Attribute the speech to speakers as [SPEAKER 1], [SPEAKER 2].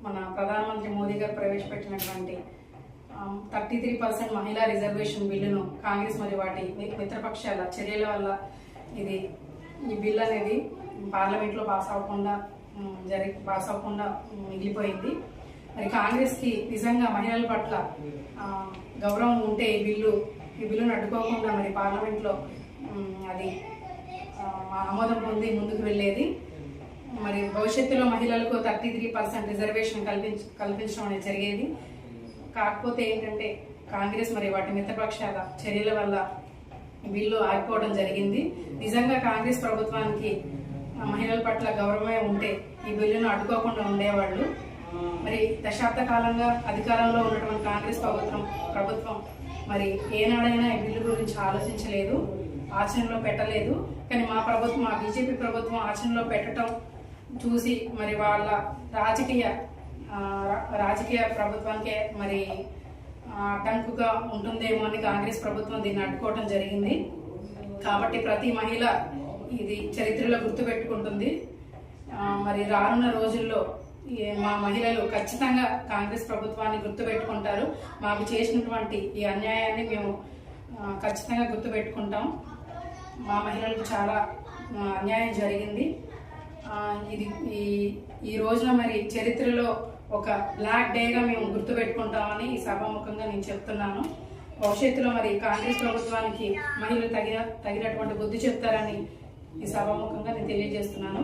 [SPEAKER 1] మన ప్రధానమంత్రి మోదీ గారు ప్రవేశపెట్టినటువంటి 33% మహిళా రిజర్వేషన్ బిల్లును కాంగ్రెస్ మరియు వాటి మిత్రపక్షాల చర్యల వల్ల ఈ బిల్ అనేది పార్లమెంట్లో పాస్ అవ్వకుండా మిగిలిపోయింది. మరి కాంగ్రెస్కి నిజంగా మహిళల పట్ల గౌరవం ఉంటే ఈ బిల్లును అడ్డుకోకుండా మరి పార్లమెంట్లో అది ఆమోదం పొంది ముందుకు వెళ్ళేది. మరి భవిష్యత్తులో మహిళలకు 33% రిజర్వేషన్ కల్పించడం అనేది జరిగేది. కాకపోతే ఏంటంటే కాంగ్రెస్ మరి వాటి మిత్రపక్షాల చర్యల వల్ల బిల్లు ఆగిపోవడం జరిగింది. నిజంగా కాంగ్రెస్ ప్రభుత్వానికి మహిళల పట్ల గౌరవమే ఉంటే ఈ బిల్లును అడ్డుకోకుండా ఉండేవాళ్ళు. మరి దశాబ్ద కాలంగా అధికారంలో ఉన్నటువంటి కాంగ్రెస్ ప్రభుత్వం మరి ఏనాడైనా ఈ బిల్లు గురించి ఆలోచించలేదు, ఆచరణలో పెట్టలేదు. కానీ మా బీజేపీ ప్రభుత్వం ఆచరణలో పెట్టడం చూసి మరి వాళ్ళ రాజకీయ ప్రభుత్వానికే మరి అడ్డంకుగా ఉంటుందేమో అని కాంగ్రెస్ ప్రభుత్వం దీన్ని అడ్డుకోవడం జరిగింది. కాబట్టి ప్రతి మహిళ ఇది చరిత్రలో గుర్తుపెట్టుకుంటుంది. మరి రానున్న రోజుల్లో మా మహిళలు ఖచ్చితంగా కాంగ్రెస్ ప్రభుత్వాన్ని గుర్తుపెట్టుకుంటారు. మాకు చేసినటువంటి ఈ అన్యాయాన్ని మేము ఖచ్చితంగా గుర్తుపెట్టుకుంటాం. మా మహిళలకు చాలా అన్యాయం జరిగింది. ఈ రోజున మరి చరిత్రలో ఒక బ్లాక్ డేగా మేము గుర్తుపెట్టుకుంటామని ఈ సభాముఖంగా నేను చెప్తున్నాను. భవిష్యత్తులో మరి కాంగ్రెస్ ప్రభుత్వానికి మహిళలు తగినటువంటి బుద్ధి చెప్తారని ఈ సభాముఖంగా నేను తెలియజేస్తున్నాను.